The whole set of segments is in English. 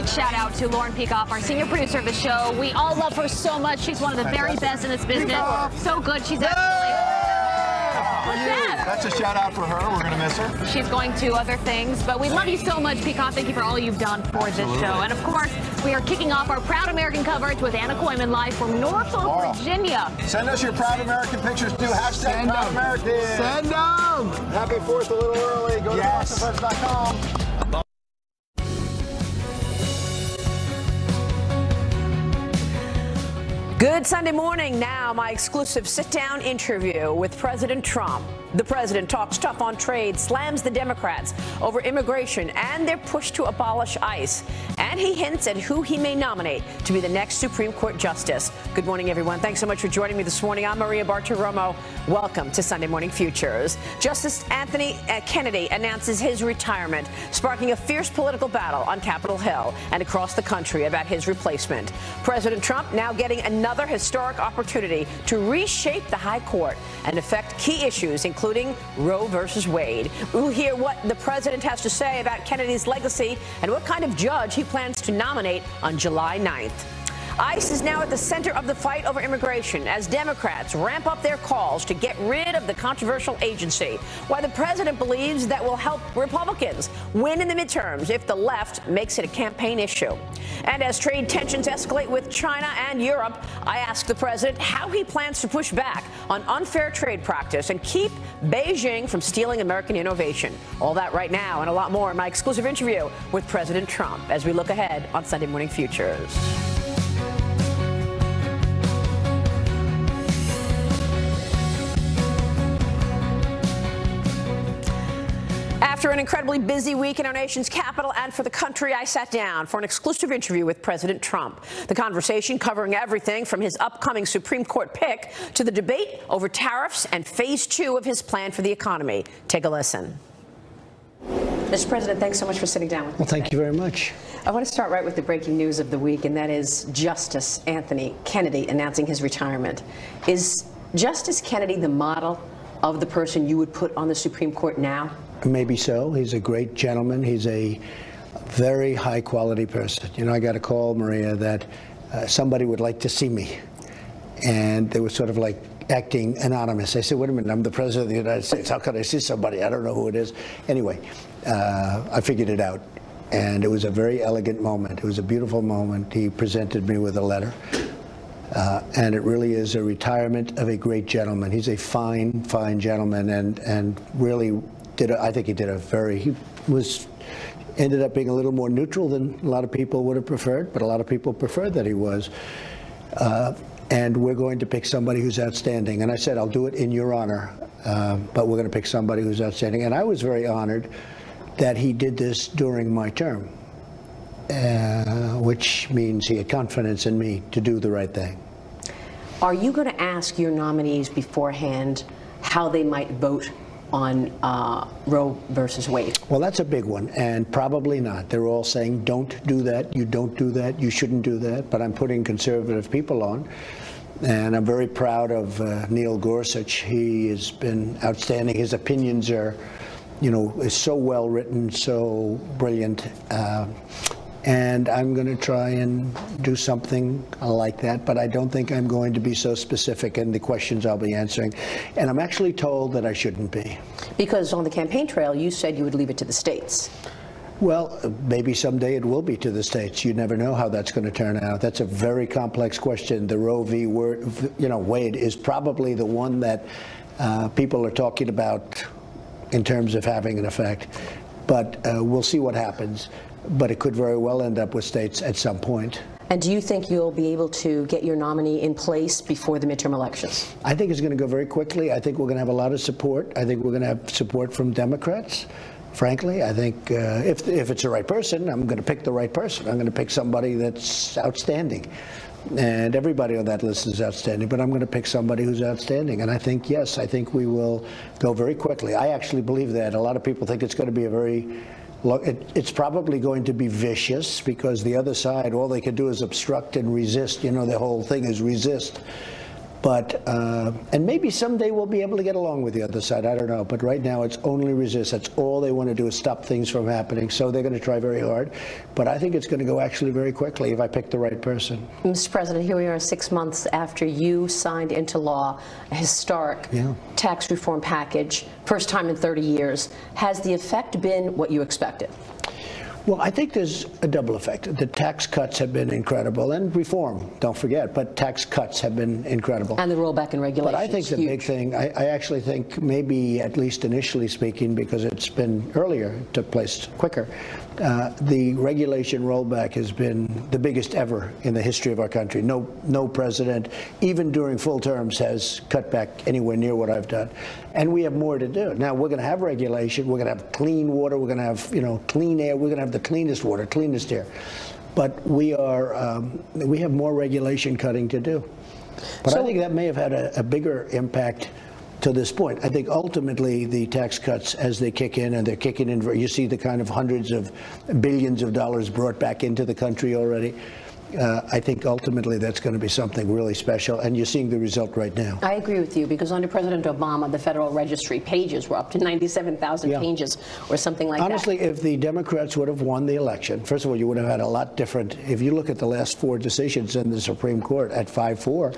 quick shout out to Lauren Peacock, our senior producer of the show. We all love her so much. She's one of the very best in this business. So good. She's absolutely... That's a shout out for her. We're going to miss her. She's going to other things, but we love you so much, Peacock. Thank you for all you've done for this show. And of course, we are kicking off our Proud American coverage with Anna Koyman live from Norfolk, Virginia. Send us your Proud American pictures too. Hashtag Proud American. Send them. Happy 4th a little early. Go to BostonFirst.com. Good Sunday morning. Now, my exclusive sit-down interview with President Trump. The president talks tough on trade, slams the Democrats over immigration and their push to abolish ICE. And he hints at who he may nominate to be the next Supreme Court justice. Good morning, everyone. Thanks so much for joining me this morning. I'm Maria Bartiromo. Welcome to Sunday Morning Futures. Justice Anthony Kennedy announces his retirement, sparking a fierce political battle on Capitol Hill and across the country about his replacement. President Trump now getting another historic opportunity to reshape the high court and affect key issues, including Roe versus Wade. We'll hear what the president has to say about Kennedy's legacy and what kind of judge he plans to nominate on July 9th. ICE is now at the center of the fight over immigration as Democrats ramp up their calls to get rid of the controversial agency, while the president believes that will help Republicans win in the midterms if the left makes it a campaign issue. And as trade tensions escalate with China and Europe, I asked the president how he plans to push back on unfair trade practice and keep Beijing from stealing American innovation. All that right now and a lot more in my exclusive interview with President Trump as we look ahead on Sunday Morning Futures. After an incredibly busy week in our nation's capital and for the country, I sat down for an exclusive interview with President Trump. The conversation covering everything from his upcoming Supreme Court pick to the debate over tariffs and phase 2 of his plan for the economy. Take a listen. Mr. President, thanks so much for sitting down with me. Well, thank you very much. I want to start right with the breaking news of the week, and that is Justice Anthony Kennedy announcing his retirement. Is Justice Kennedy the model of the person you would put on the Supreme Court now? Maybe so. He's a great gentleman. He's a very high-quality person. You know, I got a call, Maria, that somebody would like to see me. And they were sort of like acting anonymous. I said, wait a minute, I'm the President of the United States. How could I see somebody? I don't know who it is. Anyway, I figured it out. And it was a very elegant moment. It was a beautiful moment. He presented me with a letter. And it really is a retirement of a great gentleman. He's a fine, fine gentleman, and really I think he ended up being a little more neutral than a lot of people would have preferred, but a lot of people preferred that he was. And we're going to pick somebody who's outstanding. And I said, I'll do it in your honor, but we're going to pick somebody who's outstanding. And I was very honored that he did this during my term, which means he had confidence in me to do the right thing. Are you going to ask your nominees beforehand how they might vote on Roe versus Wade? Well, that's a big one, and probably not. They're all saying, don't do that, you don't do that, you shouldn't do that, but I'm putting conservative people on, and I'm very proud of Neil Gorsuch. He has been outstanding. His opinions are, you know, is so well written, so brilliant. And I'm going to try and do something like that, but I don't think I'm going to be so specific in the questions I'll be answering. And I'm actually told that I shouldn't be. Because on the campaign trail, you said you would leave it to the states. Well, maybe someday it will be to the states. You never know how that's going to turn out. That's a very complex question. The Roe v. Wade is probably the one that people are talking about in terms of having an effect. But we'll see what happens. But it could very well end up with states at some point. And do you think you'll be able to get your nominee in place before the midterm elections? I think it's going to go very quickly. I think we're going to have a lot of support. I think we're going to have support from Democrats. Frankly, I think if it's the right person, I'm going to pick the right person. I'm going to pick somebody that's outstanding. And everybody on that list is outstanding, but I'm going to pick somebody who's outstanding. And I think, yes, I think we will go very quickly. I actually believe that. A lot of people think it's going to be a very it's probably going to be vicious because the other side, all they can do is obstruct and resist. You know, the whole thing is resist. But, and maybe someday we'll be able to get along with the other side. I don't know. But right now it's only resist. That's all they want to do is stop things from happening. So they're going to try very hard. But I think it's going to go actually very quickly if I pick the right person. Mr. President, here we are 6 months after you signed into law a historic tax reform package, first time in 30 years. Has the effect been what you expected? Well, I think there's a double effect. The tax cuts have been incredible, and reform, don't forget, but tax cuts have been incredible. And the rollback in regulations. But I think the big thing, I actually think maybe, at least initially speaking, because it's been earlier, it took place quicker, the regulation rollback has been the biggest ever in the history of our country. No president, even during full terms, has cut back anywhere near what I've done. And we have more to do. Now, we're going to have regulation. We're going to have clean water. We're going to have, clean air. We're going to have the cleanest water, cleanest air. But we have more regulation cutting to do. But so, I think that may have had a bigger impact to this point. I think ultimately the tax cuts, as they kick in, and they're kicking in, you see the kind of hundreds of billions of dollars brought back into the country already. I think ultimately that's going to be something really special, and you're seeing the result right now. I agree with you, because under President Obama, the Federal Registry pages were up to 97,000 pages or something like Honestly, if the Democrats would have won the election, first of all, you would have had a lot different. If you look at the last 4 decisions in the Supreme Court at 5-4,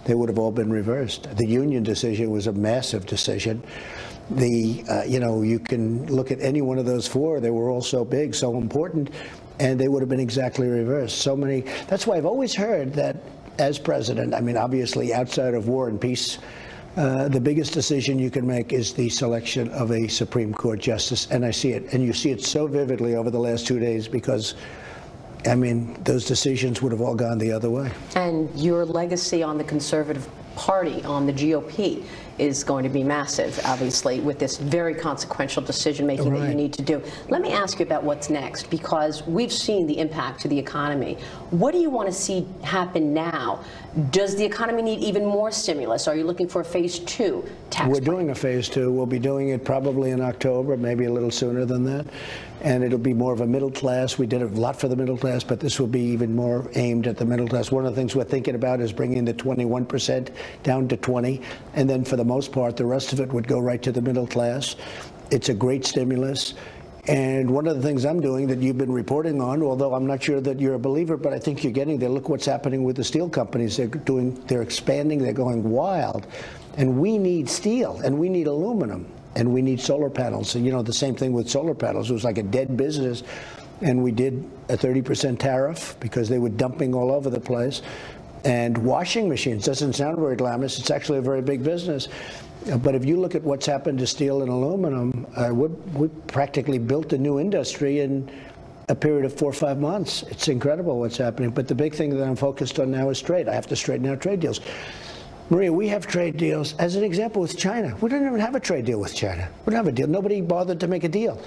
they would have all been reversed. The union decision was a massive decision. You can look at any one of those 4. They were all so big, so important, and they would have been exactly reversed. So many. That's why I've always heard that as president, I mean, obviously outside of war and peace, the biggest decision you can make is the selection of a Supreme Court justice, and I see it. And you see it so vividly over the last 2 days because, I mean, those decisions would have all gone the other way. And your legacy on the Conservative Party, on the GOP, is going to be massive, obviously, with this very consequential decision-making that you need to do. Let me ask you about what's next, because we've seen the impact to the economy. What do you want to see happen now? Does the economy need even more stimulus? Are you looking for a phase 2 tax We're doing a phase 2. We'll be doing it probably in October, maybe a little sooner than that. And it'll be more of a middle class. We did a lot for the middle class, but this will be even more aimed at the middle class. One of the things we're thinking about is bringing the 21% down to 20, and then for the most part, the rest of it would go right to the middle class. It's a great stimulus. And one of the things I'm doing that you've been reporting on, although I'm not sure that you're a believer, but I think you're getting there. Look what's happening with the steel companies. They're expanding, they're going wild. And we need steel, and we need aluminum, and we need solar panels. And the same thing with solar panels. It was like a dead business. And we did a 30% tariff because they were dumping all over the place. And washing machines doesn't sound very glamorous. It's actually a very big business. But if you look at what's happened to steel and aluminum, we practically built a new industry in a period of 4 or 5 months. It's incredible what's happening. But the big thing that I'm focused on now is trade. I have to straighten out trade deals. Maria, we have trade deals, as an example, with China. We don't even have a trade deal with China. We don't have a deal. Nobody bothered to make a deal.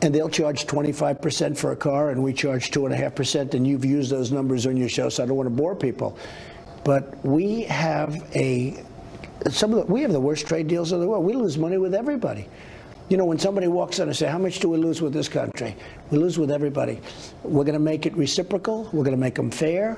And they'll charge 25% for a car, and we charge 2.5%. And you've used those numbers on your show, so I don't want to bore people. But we have we have the worst trade deals in the world. We lose money with everybody. When somebody walks in and say, how much do we lose with this country? We lose with everybody. We're going to make it reciprocal. We're going to make them fair.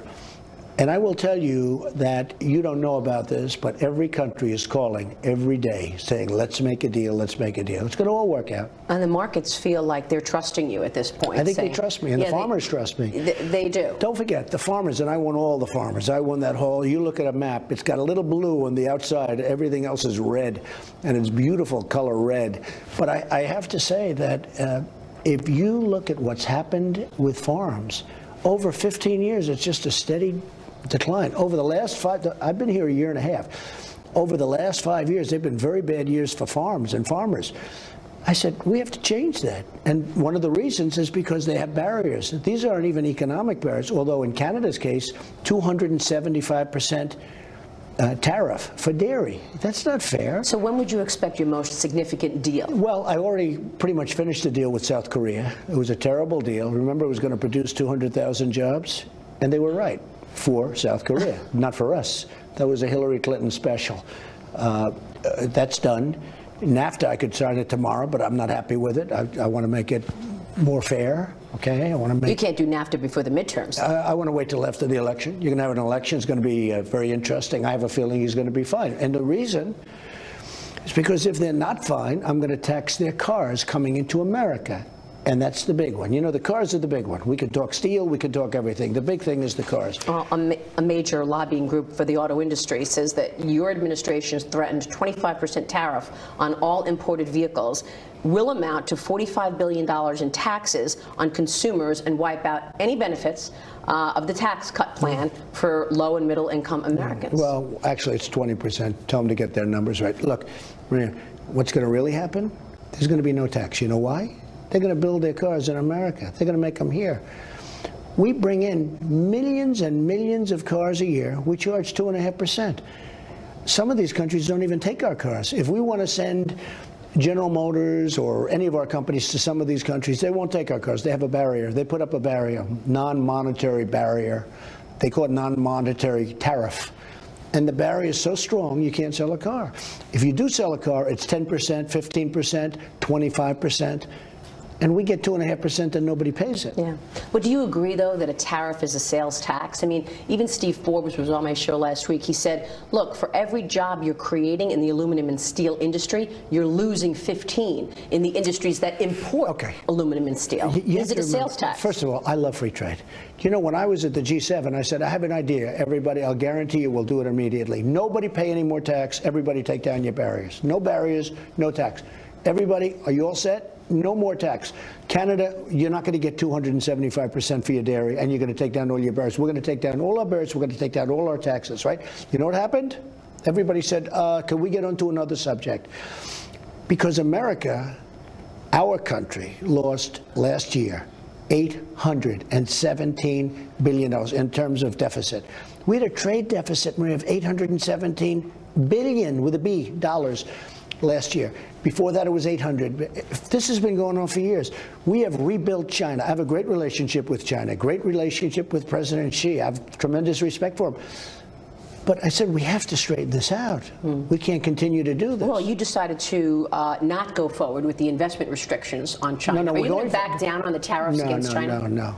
And I will tell you that you don't know about this, but every country is calling every day saying, let's make a deal, let's make a deal. It's going to all work out. And the markets feel like they're trusting you at this point. I think they trust me, and the farmers trust me. They do. Don't forget, the farmers, and I won all the farmers. I won that whole, you look at a map, it's got a little blue on the outside, everything else is red, and it's beautiful color red. But I have to say that if you look at what's happened with farms, over 15 years, it's just a steady decline. Over the last 5, I've been here 1.5 years. Over the last 5 years, they've been very bad years for farms and farmers. I said, we have to change that. And one of the reasons is because they have barriers. These aren't even economic barriers, although in Canada's case, 275% tariff for dairy. That's not fair. So when would you expect your most significant deal? Well, I already pretty much finished the deal with South Korea. It was a terrible deal. Remember, it was going to produce 200,000 jobs, and they were right. For South Korea, not for us. That was a Hillary Clinton special. That's done. NAFTA, I could sign it tomorrow, but I'm not happy with it. I want to make it more fair. Okay, I want to make. You can't do NAFTA before the midterms. I want to wait till after the election. You're going to have an election. It's going to be very interesting. I have a feeling he's going to be fine. And the reason is because if they're not fine, I'm going to tax their cars coming into America. And that's the big one. You know, the cars are the big one. We could talk steel, we could talk everything. The big thing is the cars. Well, a major lobbying group for the auto industry says that your administration's threatened 25% tariff on all imported vehicles will amount to $45 billion in taxes on consumers and wipe out any benefits of the tax cut plan for low and middle income Americans. Well, actually, it's 20%. Tell them to get their numbers right. Look, Maria, what's going to really happen? There's going to be no tax. You know why? They're going to build their cars in America. They're going to make them here. We bring in millions and millions of cars a year. We charge 2.5%. Some of these countries don't even take our cars. If we want to send General Motors or any of our companies to some of these countries, they won't take our cars. They have a barrier. They put up a barrier, non-monetary barrier. They call it non-monetary tariff. And the barrier is so strong, you can't sell a car. If you do sell a car, it's 10%, 15%, 25%. And we get 2.5% and nobody pays it. Yeah. But do you agree, though, that a tariff is a sales tax? I mean, even Steve Forbes was on my show last week. He said, look, for every job you're creating in the aluminum and steel industry, you're losing 15 in the industries that import aluminum and steel. Is it a sales tax? First of all, I love free trade. You know, when I was at the G7, I said, I have an idea. Everybody, I'll guarantee you we'll do it immediately. Nobody pay any more tax. Everybody take down your barriers. No barriers, no tax. Everybody, are you all set? No more tax. Canada, you're not going to get 275% for your dairy, and you're going to take down all your barriers. We're going to take down all our barriers. We're going to take down all our taxes, right? You know what happened? Everybody said, can we get on to another subject? Because America, our country, lost last year $817 billion in terms of deficit. We had a trade deficit, Maria, of $817 billion with a B dollars last year. Before that, it was 800. This has been going on for years. We have rebuilt China. I have a great relationship with China, great relationship with President Xi. I have tremendous respect for him. But I said, we have to straighten this out. We can't continue to do this. Well, you decided to not go forward with the investment restrictions on China. No, Are you going to back down on the tariffs against China? No.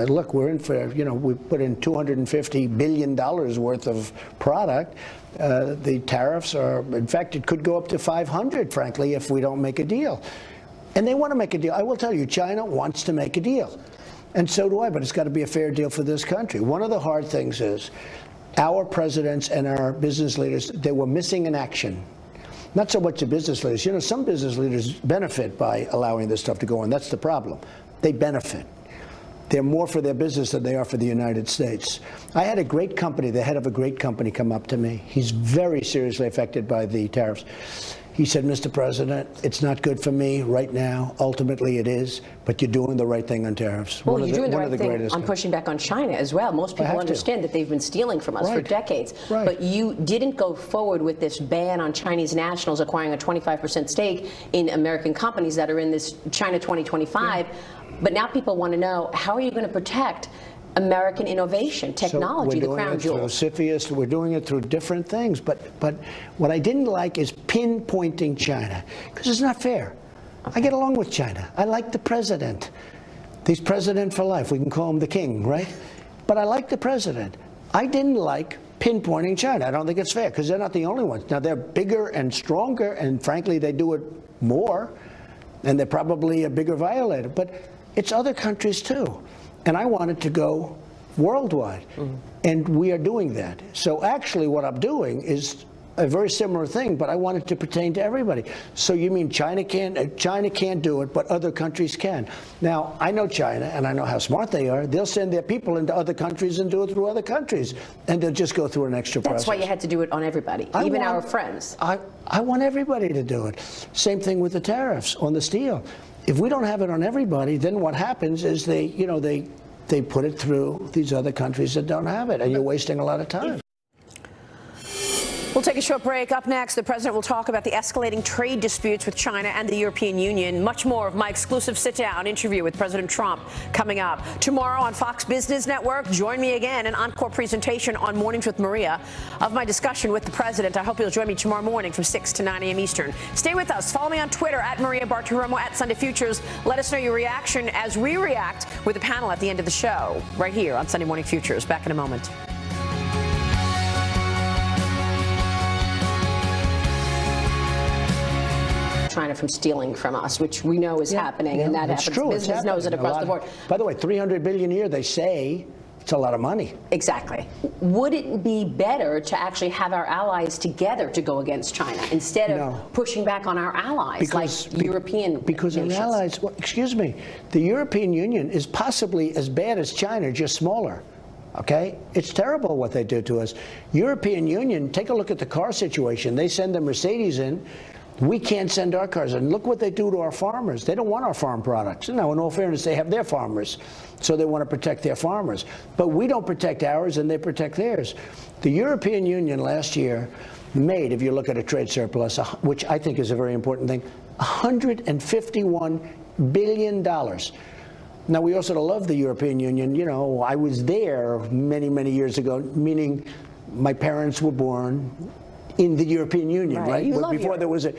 Look, we're in for, you know, we put in $250 billion worth of product. The tariffs are, in fact, it could go up to 500, frankly, if we don't make a deal. And they want to make a deal. I will tell you, China wants to make a deal. And so do I, but it's got to be a fair deal for this country. One of the hard things is our presidents and our business leaders, they were missing in action. Not so much the business leaders. You know, some business leaders benefit by allowing this stuff to go on. That's the problem. They benefit. They're more for their business than they are for the United States. I had a great company, the head of a great company, come up to me. He's very seriously affected by the tariffs. He said, Mr. President, it's not good for me right now. Ultimately, it is. But you're doing the right thing on tariffs. Well, you're doing the right thing on pushing back on China as well. Most people understand that they've been stealing from us for decades. But you didn't go forward with this ban on Chinese nationals acquiring a 25% stake in American companies that are in this China 2025. But now people want to know, how are you going to protect American innovation, technology, the crown jewels? So we're doing it through CFIUS, we're doing it through different things. But what I didn't like is pinpointing China, because it's not fair. I get along with China. I like the president. He's president for life. We can call him the king, right? But I like the president. I didn't like pinpointing China. I don't think it's fair, because they're not the only ones. Now, they're bigger and stronger, and frankly, they do it more, and they're probably a bigger violator. But it's other countries, too. And I wanted to go worldwide. And we are doing that. So actually what I'm doing is a very similar thing, but I want it to pertain to everybody. So you mean China can't do it, but other countries can. Now, I know China, and I know how smart they are. They'll send their people into other countries and do it through other countries. And they'll just go through an extra process. That's why you had to do it on everybody, even our friends. I want everybody to do it. Same thing with the tariffs on the steel. If we don't have it on everybody, then what happens is they put it through these other countries that don't have it, and you're wasting a lot of time. We'll take a short break. Up next, the president will talk about the escalating trade disputes with China and the European Union. Much more of my exclusive sit-down interview with President Trump coming up. Tomorrow on Fox Business Network, join me again, an encore presentation on Mornings with Maria of my discussion with the president. I hope you'll join me tomorrow morning from 6 to 9 a.m. Eastern. Stay with us. Follow me on Twitter at Maria Bartiromo at Sunday Futures. Let us know your reaction as we react with a panel at the end of the show right here on Sunday Morning Futures. Back in a moment. China from stealing from us, which we know is happening, and that happens. True. Business knows it across the board. By the way, $300 billion a year, they say. It's a lot of money. Exactly. Would it be better to actually have our allies together to go against China instead of pushing back on our allies like European Because nations? our allies, well, excuse me, the European Union is possibly as bad as China, just smaller. Okay? It's terrible what they do to us. European Union, take a look at the car situation. They send the Mercedes in. We can't send our cars in. Look what they do to our farmers. They don't want our farm products. Now, in all fairness, they have their farmers, so they want to protect their farmers. But we don't protect ours, and they protect theirs. The European Union last year made, if you look at a trade surplus, which I think is a very important thing, $151 billion. Now, we also love the European Union. You know, I was there many, many years ago, meaning my parents were born in the European Union, right? Before there was a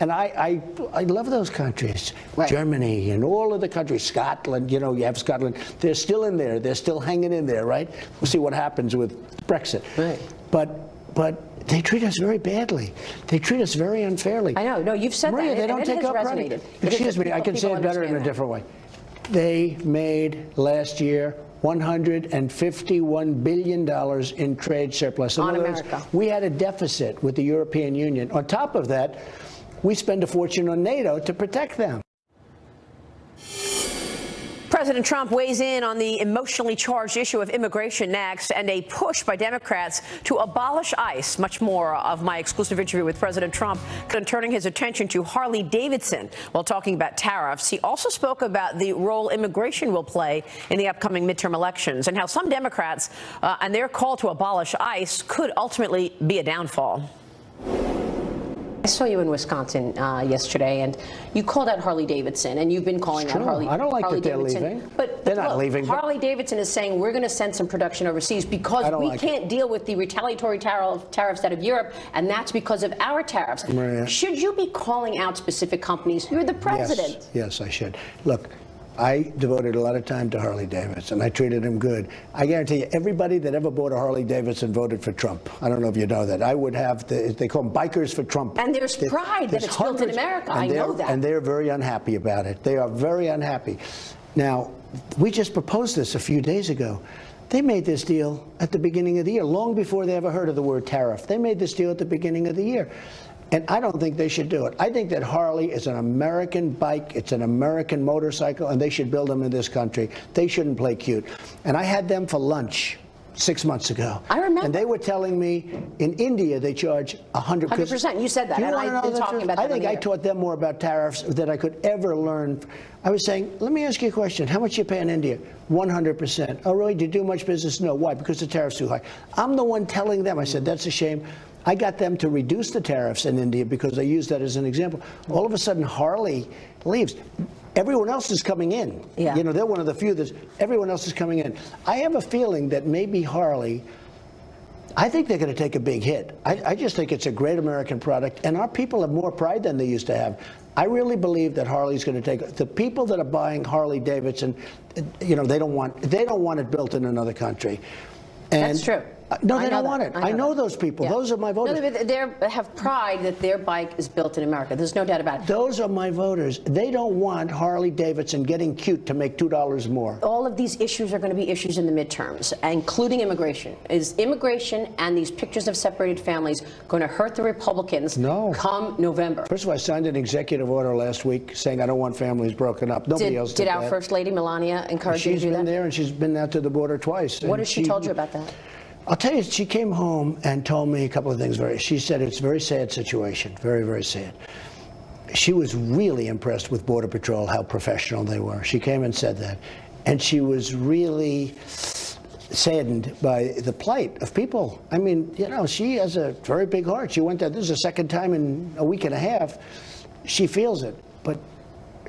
and I love those countries, Germany and all of the countries, Scotland. You know, you have Scotland. They're still in there. They're still hanging in there, right? We'll see what happens with Brexit. Right. But they treat us very badly. They treat us very unfairly. I know. No, you've said Maria, that. They don't take up credit. Excuse me. I can say it better in a different way. They made last year $151 billion in trade surplus. In other words, we had a deficit with the European Union. On top of that, we spend a fortune on NATO to protect them. President Trump weighs in on the emotionally charged issue of immigration next, and a push by Democrats to abolish ICE. Much more of my exclusive interview with President Trump, turning his attention to Harley Davidson while talking about tariffs. He also spoke about the role immigration will play in the upcoming midterm elections and how some Democrats and their call to abolish ICE could ultimately be a downfall. I saw you in Wisconsin yesterday, and you called out Harley Davidson, and you've been calling out Harley. I don't like Harley that they're Davidson. leaving. But they're not leaving. Harley Davidson is saying we're going to send some production overseas because we can't deal with the retaliatory tariffs out of Europe, and that's because of our tariffs. Maria, should you be calling out specific companies? You're the president. Yes, I should. Look, I devoted a lot of time to Harley Davidson. I treated him good. I guarantee you, everybody that ever bought a Harley Davidson voted for Trump. I don't know if you know that. I would have, they call them bikers for Trump. And there's pride that it's built in America. I know that. And they're very unhappy about it. They are very unhappy. Now, we just proposed this a few days ago. They made this deal at the beginning of the year, long before they ever heard of the word tariff. They made this deal at the beginning of the year. And I don't think they should do it. I think that Harley is an American bike. It's an American motorcycle, and they should build them in this country. They shouldn't play cute. And I had them for lunch 6 months ago. I remember. And they were telling me in India they charge 100%. You said that, and I've been talking about that. I think I taught them more about tariffs than I could ever learn. I was saying, let me ask you a question. How much you pay in India? 100%. Oh, really? Do you do much business? No. Why? Because the tariff's too high. I'm the one telling them. I said, that's a shame. I got them to reduce the tariffs in India because I used that as an example. All of a sudden, Harley leaves. Everyone else is coming in. Yeah. You know, they're one of the few that everyone else is coming in. I have a feeling that maybe Harley, I think they're going to take a big hit. I just think it's a great American product, and our people have more pride than they used to have. I really believe that Harley's going to take the people that are buying Harley Davidson. You know, they don't want it built in another country. And that's true. No, they don't want it. I know those people. Yeah. Those are my voters. No, they have pride that their bike is built in America. There's no doubt about it. Those are my voters. They don't want Harley Davidson getting cute to make $2 more. All of these issues are going to be issues in the midterms, including immigration. Is immigration and these pictures of separated families going to hurt the Republicans come November? First of all, I signed an executive order last week saying I don't want families broken up. Nobody else did that. Did our First Lady, Melania, encourage you to do that? She's been there, and she's been out to the border twice. What has she told you about that? I'll tell you, she came home and told me a couple of things. She said it's a very sad situation, very, very sad. She was really impressed with Border Patrol, how professional they were. She came and said that. And she was really saddened by the plight of people. I mean, you know, she has a very big heart. She went there. This is the second time in a week and a half. She feels it. But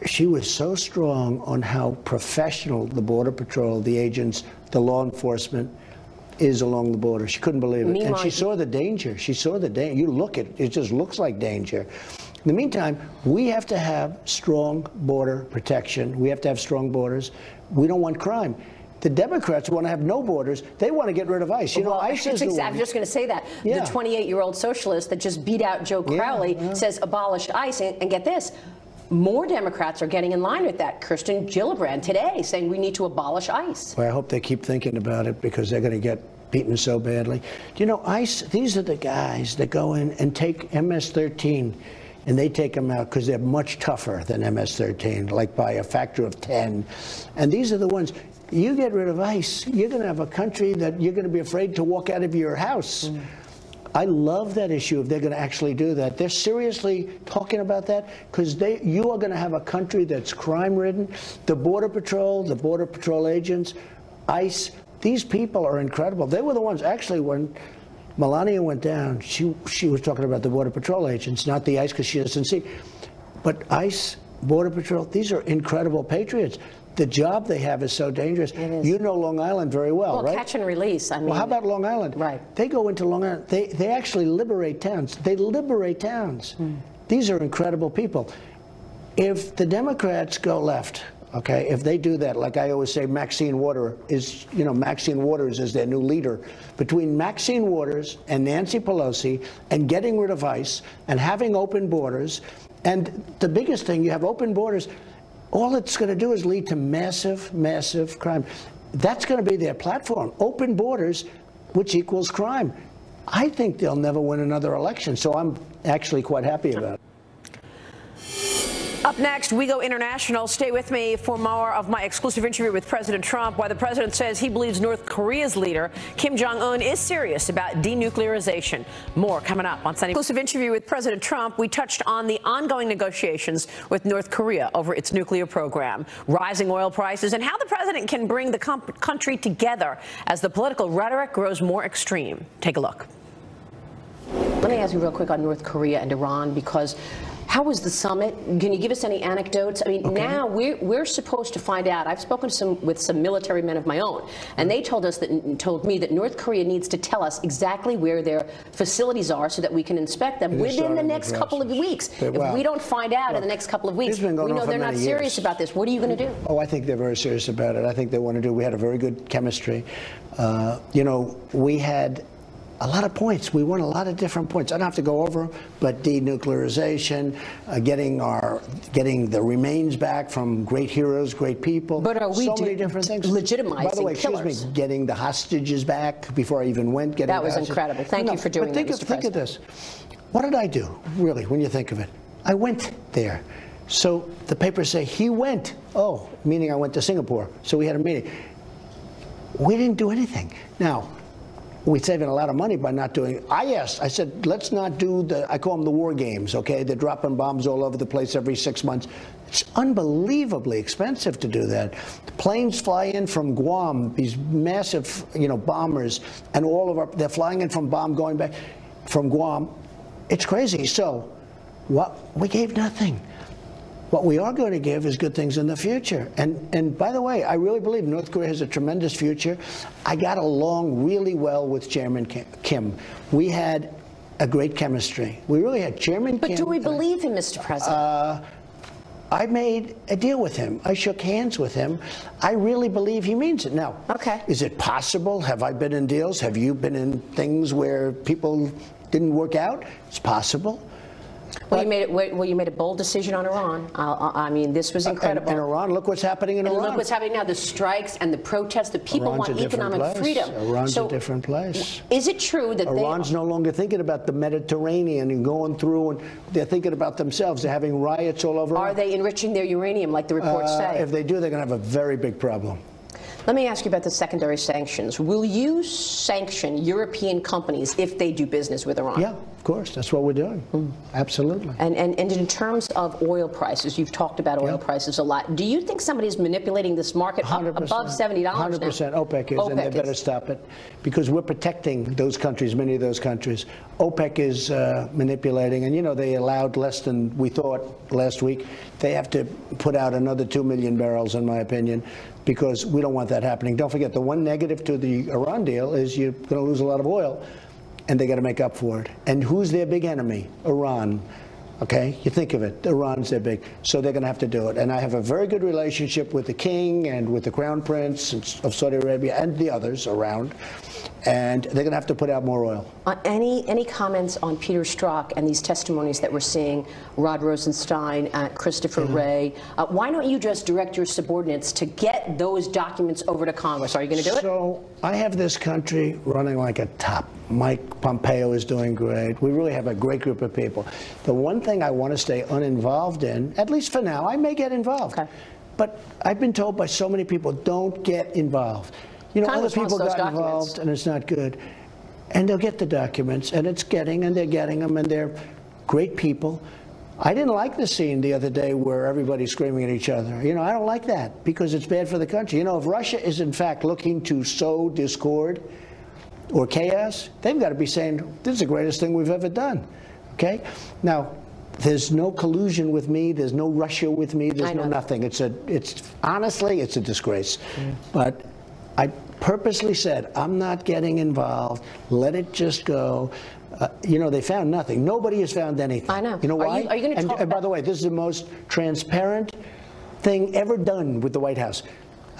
she was so strong on how professional the Border Patrol, the agents, the law enforcement is along the border. She couldn't believe it. And she saw the danger. She saw the danger. You look at it, it just looks like danger. In the meantime, we have to have strong border protection. We have to have strong borders. We don't want crime. The Democrats want to have no borders. They want to get rid of ICE. You know, ICE is the one. I'm just going to say that. Yeah. The 28-year-old socialist that just beat out Joe Crowley says abolish ICE. And get this, more Democrats are getting in line with that. Kirsten Gillibrand today saying we need to abolish ICE. Well, I hope they keep thinking about it because they're going to get beaten so badly. Do you know, ICE, these are the guys that go in and take MS-13 and they take them out because they're much tougher than MS-13, like by a factor of 10. And these are the ones, you get rid of ICE, you're going to have a country that you're going to be afraid to walk out of your house. I love that issue if they're going to actually do that. They're seriously talking about that because you are going to have a country that's crime-ridden. The Border Patrol agents, ICE, these people are incredible. They were the ones, actually, when Melania went down, she was talking about the Border Patrol agents, not the ICE because she doesn't see. But ICE, Border Patrol, these are incredible patriots. The job they have is so dangerous. You know Long Island very well, right? Catch and release. I mean, well, how about Long Island? Right. They go into Long Island. They actually liberate towns. They liberate towns. These are incredible people. If the Democrats go left, okay, if they do that, like I always say, Maxine Waters is, you know, Maxine Waters is their new leader. Between Maxine Waters and Nancy Pelosi and getting rid of ICE and having open borders, and the biggest thing, you have open borders, all it's going to do is lead to massive, massive crime. That's going to be their platform. Open borders, which equals crime. I think they'll never win another election, so I'm actually quite happy about it. Up next, we go international. Stay with me for more of my exclusive interview with President Trump, why the president says he believes North Korea's leader, Kim Jong-un, is serious about denuclearization. More coming up on Sunday. Exclusive interview with President Trump. We touched on the ongoing negotiations with North Korea over its nuclear program, rising oil prices, and how the president can bring the country together as the political rhetoric grows more extreme. Take a look. Let me ask you real quick on North Korea and Iran, because how was the summit? Can you give us any anecdotes? I mean, now we're supposed to find out. I've spoken with some military men of my own, and they told me that North Korea needs to tell us exactly where their facilities are so that we can inspect them within the next couple of weeks. If we don't find out in the next couple of weeks, we know they're not serious about this. What are you going to do? Oh, I think they're very serious about it. I think they want to do. We had a very good chemistry. You know, we had a lot of points. We won a lot of different points. I don't have to go over them, but denuclearization, getting the remains back from great heroes, great people. But are we so many different things. Legitimizing By the way, killers? excuse me, getting the hostages back before I even went. That was incredible. Thank you for doing that, Mr. President. Think of this. What did I do, really, when you think of it? I went there. So the papers say he went. Oh, meaning I went to Singapore. So we had a meeting. We didn't do anything. Now, we're saving a lot of money by not doing it. I said, let's not do I call them the war games, okay? They're dropping bombs all over the place every 6 months. It's unbelievably expensive to do that. The planes fly in from Guam, these massive, you know, bombers, and they're flying in from going back from Guam. It's crazy. So, we gave nothing. What we are going to give is good things in the future. And by the way, I really believe North Korea has a tremendous future. I got along really well with Chairman Kim. We had a great chemistry. We really had Chairman Kim. But do we believe him, Mr. President? I made a deal with him. I shook hands with him. I really believe he means it. Now, is it possible? Have I been in deals? Have you been in things where people didn't work out? It's possible. Well, you made a bold decision on Iran. I mean, this was incredible. And Iran, look what's happening in Iran. Look what's happening now, the strikes and the protests. The people want economic freedom. Iran's a different place. Is it true that Iran's no longer thinking about the Mediterranean and going through, and they're thinking about themselves. They're having riots all over. Are they enriching their uranium like the reports say? If they do, they're going to have a very big problem. Let me ask you about the secondary sanctions. Will you sanction European companies if they do business with Iran? Yeah. Of course, that's what we're doing. Absolutely. And in terms of oil prices, you've talked about oil prices a lot. Do you think somebody's manipulating this market up above $70 now? 100%. OPEC is, and they better stop it, because we're protecting those countries, many of those countries. OPEC is manipulating, and you know, they allowed less than we thought last week. They have to put out another 2 million barrels, in my opinion, because we don't want that happening. Don't forget, the one negative to the Iran deal is you're going to lose a lot of oil, and they got to make up for it. And who's their big enemy? Iran. Okay, you think of it, Iran's their big, so they're going to have to do it. And I have a very good relationship with the king and with the crown prince of Saudi Arabia and the others around, and they're going to have to put out more oil. Any comments on Peter Strzok and these testimonies that we're seeing, Rod Rosenstein, Christopher Wray? Why don't you just direct your subordinates to get those documents over to Congress? Are you going to do it? So I have this country running like a top. Mike Pompeo is doing great. We really have a great group of people. The one thing I want to stay uninvolved in, at least for now, I may get involved. Okay. But I've been told by so many people, don't get involved. You know, Congress other people got involved, and it's not good. And they'll get the documents, and they're getting them, and they're great people. I didn't like the scene the other day where everybody's screaming at each other. You know, I don't like that, because it's bad for the country. You know, if Russia is in fact looking to sow discord or chaos, they've got to be saying, this is the greatest thing we've ever done. Okay? Now, there's no collusion with me. There's no Russia with me. There's no nothing. Honestly, it's a disgrace. But I purposely said, I'm not getting involved. Let it just go. You know, they found nothing. Nobody has found anything. I know. You know why? Are you going to talk and by the way, this is the most transparent thing ever done with the White House.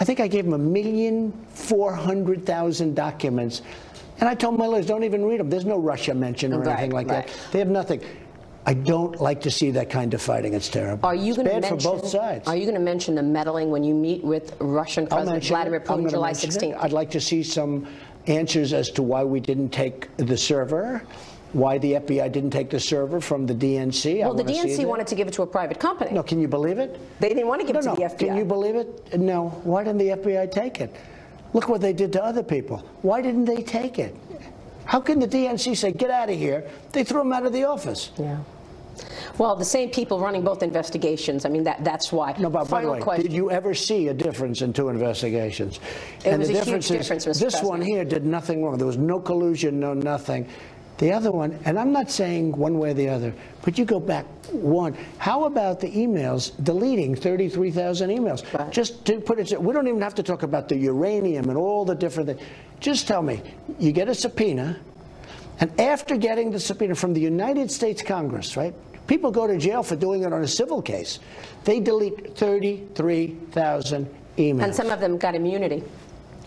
I think I gave them 1,400,000 documents. And I told my lawyers, don't even read them. There's no Russia mention or anything like that. They have nothing. I don't like to see that kind of fighting. It's terrible. Are you it's bad for both sides. Are you going to mention the meddling when you meet with Russian President Vladimir Putin July 16th? I'd like to see some answers as to why we didn't take the server, why the FBI didn't take the server from the DNC. Well, the DNC wanted to give it to a private company. No, can you believe it? They didn't want to give it to the FBI. Can you believe it? No. Why didn't the FBI take it? Look what they did to other people. Why didn't they take it? How can the DNC say, get out of here? They threw him out of the office. Yeah. Well, the same people running both investigations. I mean, that's why. No, but by the way, did you ever see a difference in two investigations? It was a huge difference, Mr. This one here did nothing wrong. There was no collusion, no nothing. The other one, and I'm not saying one way or the other, but you go back one. How about the emails, deleting 33,000 emails? Right. Just to put it, we don't even have to talk about the uranium and all the different things. Just tell me, you get a subpoena, and after getting the subpoena from the United States Congress, right? People go to jail for doing it on a civil case. They delete 33,000 emails. And some of them got immunity.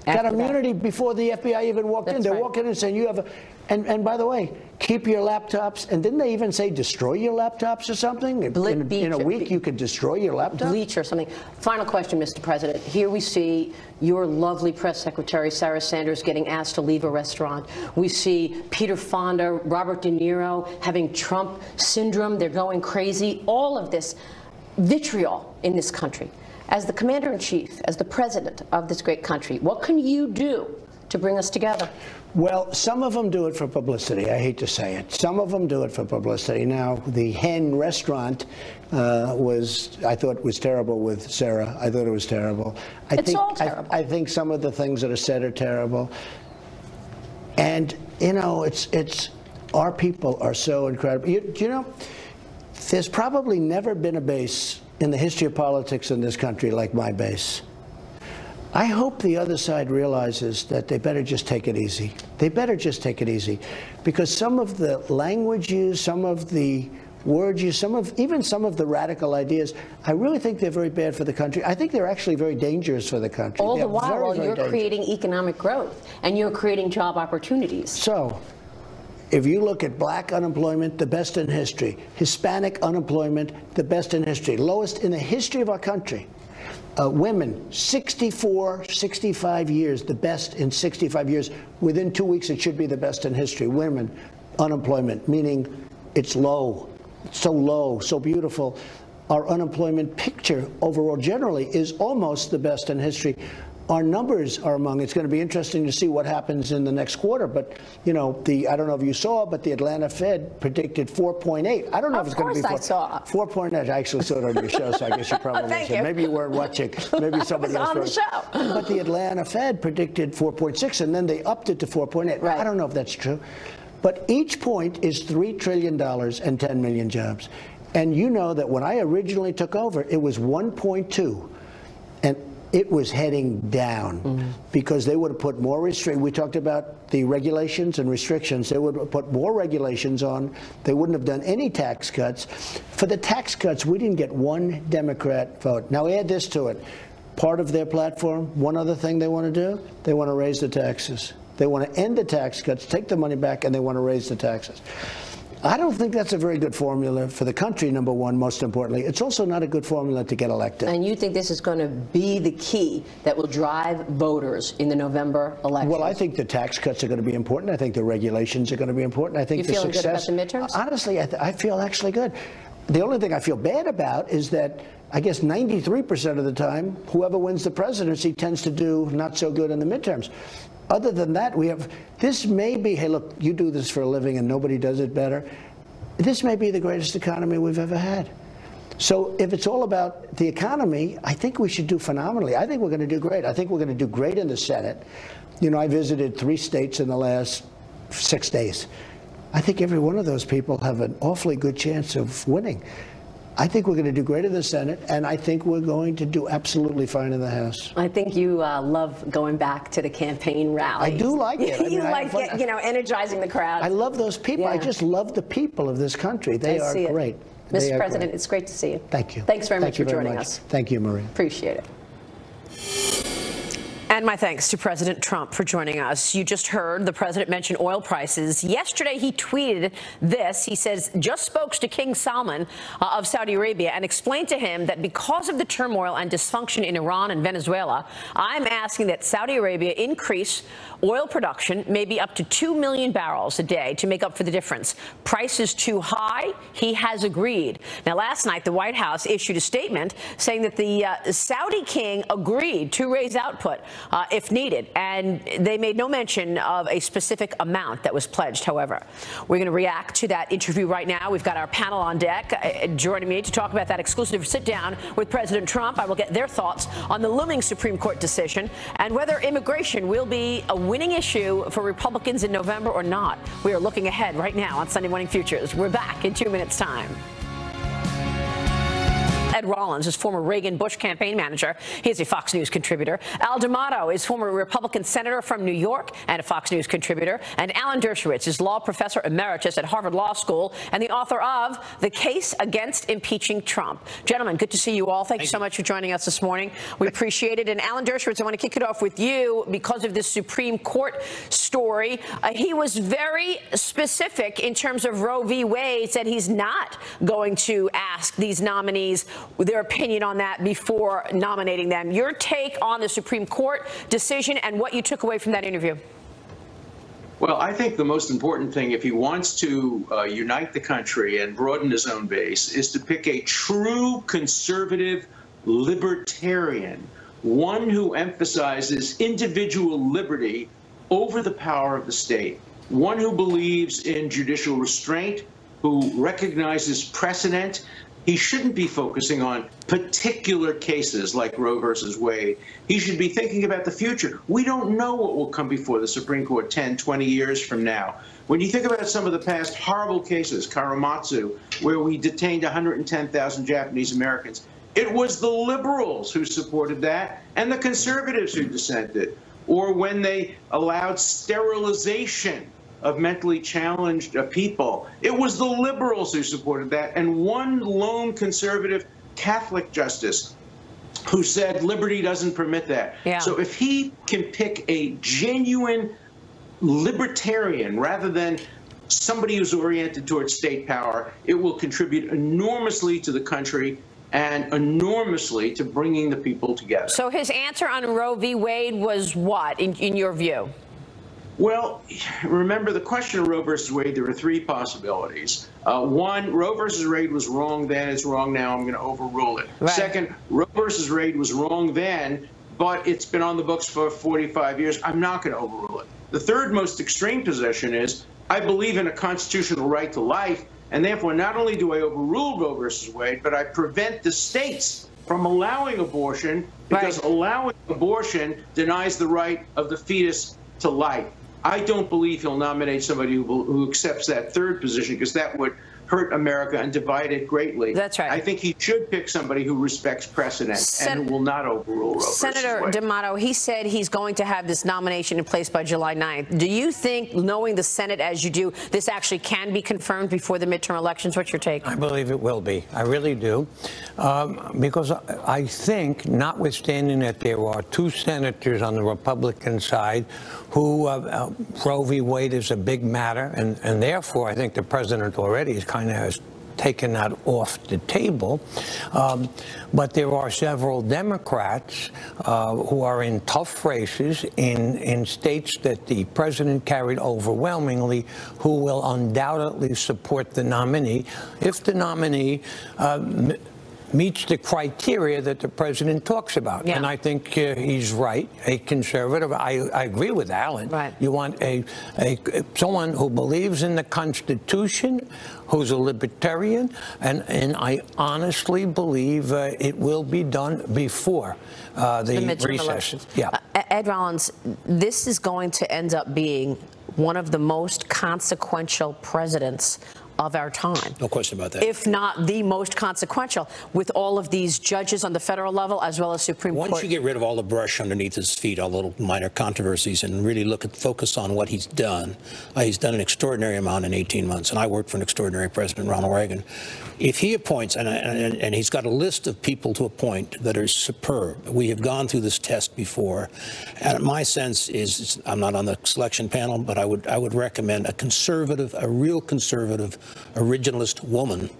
Got immunity before the FBI even walked in. They're walking in and saying, you have a... And by the way, keep your laptops. And didn't they even say destroy your laptops or something? In a week, you could destroy your laptop? Bleach or something. Final question, Mr. President. Here we see your lovely press secretary, Sarah Sanders, getting asked to leave a restaurant. We see Peter Fonda, Robert De Niro having Trump syndrome. They're going crazy. All of this vitriol in this country. As the commander-in-chief, as the president of this great country, what can you do to bring us together? Well, some of them do it for publicity. I hate to say it. Some of them do it for publicity. Now, the Hen restaurant I thought was terrible with Sarah. I thought it was terrible. It's all terrible. I think some of the things that are said are terrible. And, you know, our people are so incredible. You know, there's probably never been a base in the history of politics in this country like my base. I hope the other side realizes that they better just take it easy. They better just take it easy, because some of the language used, some of the words used, even some of the radical ideas, I really think they're very bad for the country. I think they're actually very dangerous for the country. All the while you're creating economic growth and you're creating job opportunities. So, if you look at black unemployment, the best in history. Hispanic unemployment, the best in history. Lowest in the history of our country. Women, 64, 65 years, the best in 65 years. Within 2 weeks, it should be the best in history. Women, unemployment, meaning it's low, so low, so beautiful. Our unemployment picture overall generally is almost the best in history. our numbers are among. It's going to be interesting to see what happens in the next quarter. But, you know, I don't know if you saw, but the Atlanta Fed predicted 4.8. I don't know if it's going to be 4.8. I actually saw it on your show, so I guess you probably thank you. Maybe you weren't watching. Maybe somebody else was on the show. But the Atlanta Fed predicted 4.6, and then they upped it to 4.8. Right. I don't know if that's true. But each point is $3 trillion and 10 million jobs. And you know that when I originally took over, it was 1.2. And it was heading down because they would have put more restrictions. We talked about the regulations and restrictions. They would have put more regulations on. They wouldn't have done any tax cuts. For the tax cuts, we didn't get one Democrat vote. Now add this to it. Part of their platform, one other thing they want to do, they want to raise the taxes. They want to end the tax cuts, take the money back, and they want to raise the taxes. I don't think that's a very good formula for the country, number one, most importantly. It's also not a good formula to get elected. And you think this is going to be the key that will drive voters in the November election? Well, I think the tax cuts are going to be important. I think the regulations are going to be important. I think you feeling good about the midterms? Honestly, I feel actually good. The only thing I feel bad about is that I guess 93% of the time, whoever wins the presidency tends to do not so good in the midterms. Other than that, this may be, hey, look, you do this for a living and nobody does it better. This may be the greatest economy we've ever had. So if it's all about the economy, I think we should do phenomenally. I think we're going to do great. I think we're going to do great in the Senate. You know, I visited 3 states in the last 6 days. I think every one of those people have an awfully good chance of winning. I think we're going to do great in the Senate, and I think we're going to do absolutely fine in the House. I think you love going back to the campaign rallies. I do like it. You like, you know, energizing the crowd. I love those people. Yeah. I just love the people of this country. They are great. Mr. President, it's great to see you. Thank you. Thanks very much for joining us. Thank you, Maria. Appreciate it. And my thanks to President Trump for joining us. You just heard the president mention oil prices. Yesterday, he tweeted this. He says, just spoke to King Salman of Saudi Arabia and explained to him that because of the turmoil and dysfunction in Iran and Venezuela, I'm asking that Saudi Arabia increase oil production, maybe up to 2 million barrels a day to make up for the difference. Price is too high. He has agreed. Now, last night, the White House issued a statement saying that the Saudi king agreed to raise output if needed, and they made no mention of a specific amount that was pledged, however. We're going to react to that interview right now. We've got our panel on deck. Joining me to talk about that exclusive sit-down with President Trump, I will get their thoughts on the looming Supreme Court decision and whether immigration will be a winning issue for Republicans in November or not. We are looking ahead right now on Sunday Morning Futures. We're back in 2 minutes' time. Ed Rollins is former Reagan-Bush campaign manager. He is a Fox News contributor. Al D'Amato is former Republican senator from New York and a Fox News contributor. And Alan Dershowitz is law professor emeritus at Harvard Law School and the author of The Case Against Impeaching Trump. Gentlemen, good to see you all. Thank you so much for joining us this morning. We appreciate it. And Alan Dershowitz, I want to kick it off with you because of this Supreme Court story. He was very specific in terms of Roe v. Wade, said he's not going to ask these nominees their opinion on that before nominating them. Your take on the Supreme Court decision and what you took away from that interview? Well, I think the most important thing, if he wants to unite the country and broaden his own base, is to pick a true conservative libertarian, one who emphasizes individual liberty over the power of the state, one who believes in judicial restraint, who recognizes precedent. He shouldn't be focusing on particular cases like Roe versus Wade. He should be thinking about the future. We don't know what will come before the Supreme Court 10, 20 years from now. When you think about some of the past horrible cases, Karematsu, where we detained 110,000 Japanese Americans, it was the liberals who supported that and the conservatives who dissented. Or when they allowed sterilization of mentally challenged people. It was the liberals who supported that, and one lone conservative Catholic justice who said liberty doesn't permit that. Yeah. So if he can pick a genuine libertarian rather than somebody who's oriented towards state power, it will contribute enormously to the country and enormously to bringing the people together. So his answer on Roe v. Wade was what, in your view? Well, remember the question of Roe versus Wade, there were 3 possibilities. One, Roe versus Wade was wrong then, it's wrong now, I'm going to overrule it. Right. Second, Roe versus Wade was wrong then, but it's been on the books for 45 years. I'm not going to overrule it. The third most extreme position is I believe in a constitutional right to life, and therefore not only do I overrule Roe versus Wade, but I prevent the states from allowing abortion because allowing abortion denies the right of the fetus to life. I don't believe he'll nominate somebody who accepts that third position, because that would hurt America and divide it greatly. That's right. I think he should pick somebody who respects precedent and who will not overrule Roe versus Wade. Senator D'Amato, he said he's going to have this nomination in place by July 9th. Do you think, knowing the Senate as you do, this actually can be confirmed before the midterm elections? What's your take? I believe it will be. I really do. Because I think, notwithstanding that there are two senators on the Republican side who Roe v. Wade is a big matter, and therefore I think the president already is kind of has taken that off the table. But there are several Democrats who are in tough races in states that the president carried overwhelmingly, who will undoubtedly support the nominee if the nominee meets the criteria that the president talks about. Yeah. And I think he's right, a conservative. I agree with Alan. Right. You want someone who believes in the Constitution, who's a libertarian, and I honestly believe it will be done before the recess. Elections. Yeah. Ed Rollins, this is going to end up being one of the most consequential presidents of our time. No question about that. If not the most consequential, with all of these judges on the federal level as well as Supreme Court. Once you get rid of all the brush underneath his feet, all the little minor controversies, and really focus on what he's done an extraordinary amount in 18 months. And I worked for an extraordinary president, Ronald Reagan. If he appoints, and he's got a list of people to appoint that are superb. We have gone through this test before. And my sense is, I'm not on the selection panel, but I would recommend a real conservative, originalist woman.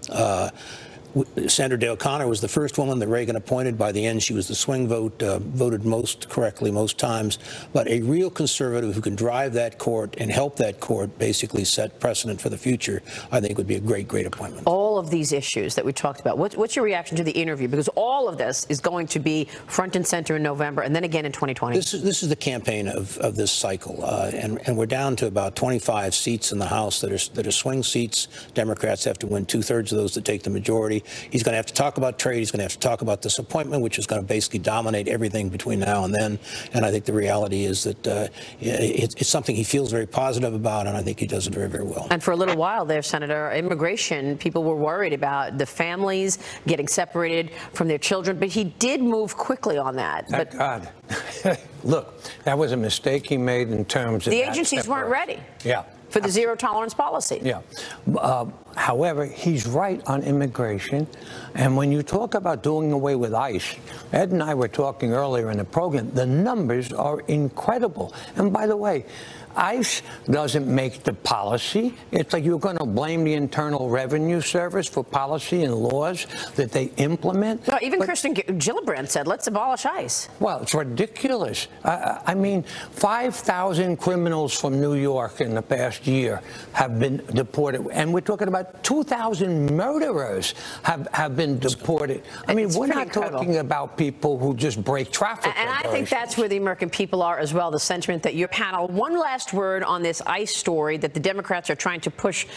Sandra Day O'Connor was the first woman that Reagan appointed. By the end, she was the swing vote, voted most correctly most times. But a real conservative who can drive that court and help that court basically set precedent for the future, I think would be a great, great appointment. All of these issues that we talked about, what's your reaction to the interview? Because all of this is going to be front and center in November and then again in 2020. This is the campaign of this cycle. And we're down to about 25 seats in the House that are swing seats. Democrats have to win 2/3 of those to take the majority. He's going to have to talk about trade. He's going to have to talk about disappointment, which is going to basically dominate everything between now and then. And I think the reality is that it's something he feels very positive about, and I think he does it very, very well. And for a little while there, Senator, immigration, people were worried about the families getting separated from their children, but he did move quickly on that. Thank God. Look, that was a mistake he made in terms of the agencies weren't ready. Yeah. For the zero tolerance policy. Yeah. However, he's right on immigration. And when you talk about doing away with ICE, Ed and I were talking earlier in the program, the numbers are incredible. And by the way, ICE doesn't make the policy. It's like you're going to blame the Internal Revenue Service for policy and laws that they implement. No, even Kristen Gillibrand said, let's abolish ICE. Well, it's ridiculous. I mean, 5,000 criminals from New York in the past year have been deported. And we're talking about 2,000 murderers have been deported. I mean, we're not talking about people who just break traffic. And I think that's where the American people are as well, the sentiment that your panel. One last word on this ICE story that the Democrats are trying to push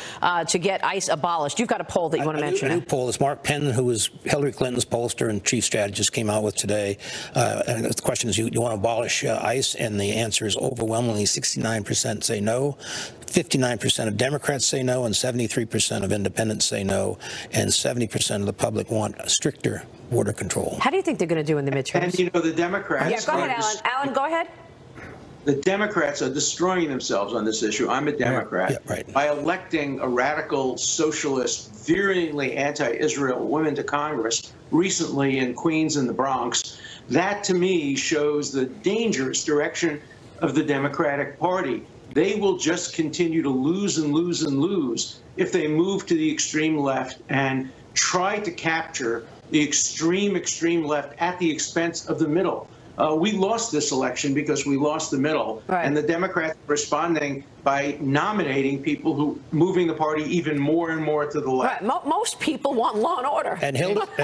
to get ICE abolished. You've got a poll that you want to mention. A new poll. It's Mark Penn, who was Hillary Clinton's pollster and chief strategist, came out with today. And the question is, you want to abolish ICE? And the answer is overwhelmingly 69% say no. 59% of Democrats say no, and 73% of independents say no, and 70% of the public want stricter border control. How do you think they're going to do in the midterms? And, you know, the Democrats... Yeah, go ahead, Alan. Alan, go ahead. The Democrats are destroying themselves on this issue. I'm a Democrat. Yeah, right. By electing a radical socialist, virulently anti-Israel woman to Congress recently in Queens and the Bronx, that to me shows the dangerous direction of the Democratic Party. They will just continue to lose and lose and lose if they move to the extreme left and try to capture the extreme left at the expense of the middle. We lost this election because we lost the middle, right. And the Democrats are responding by nominating people who moving the party even more and more to the left. Right. Most people want law and order. And,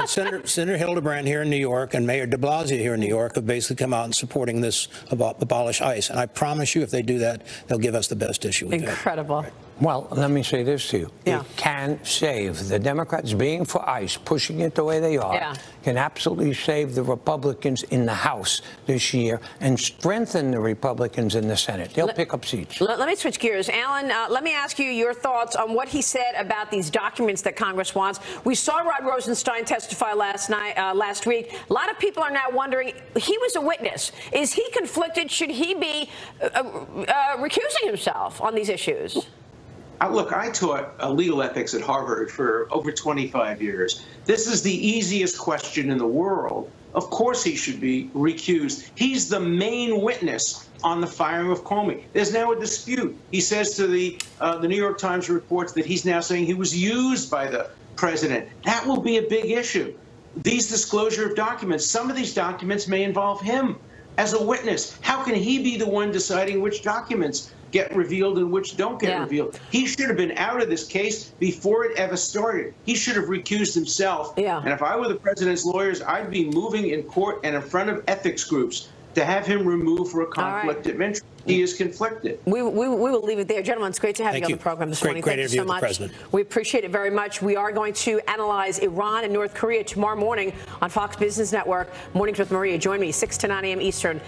Senator Hildebrand here in New York and Mayor de Blasio here in New York have basically come out and supporting this about abolish ICE. And I promise you, if they do that, they'll give us the best issue we've had. Incredible. Right. Well, let me say this to you. Yeah. It can save. The Democrats being for ICE, pushing it the way they are, can absolutely save the Republicans in the House this year and strengthen the Republicans in the Senate. They'll pick up seats. Let me switch gears. Alan, let me ask you your thoughts on what he said about these documents that Congress wants. We saw Rod Rosenstein testify last week. A lot of people are now wondering, he was a witness. Is he conflicted? Should he be recusing himself on these issues? Look, I taught legal ethics at Harvard for over 25 years. This is the easiest question in the world. Of course he should be recused. He's the main witness on the firing of Comey. There's now a dispute. He says to the New York Times reports that he's now saying he was used by the president. That will be a big issue. These disclosure of documents, some of these documents may involve him as a witness. How can he be the one deciding which documents get revealed and which don't get revealed? He should have been out of this case before it ever started. He should have recused himself. And if I were the president's lawyers, I'd be moving in court and in front of ethics groups to have him removed for a conflict of interest. He is conflicted. We will leave it there. Gentlemen, it's great to have you on the program this morning. Great Thank you so much. President. We appreciate it very much. We are going to analyze Iran and North Korea tomorrow morning on Fox Business Network. Mornings with Maria. Join me 6 to 9 a.m. Eastern.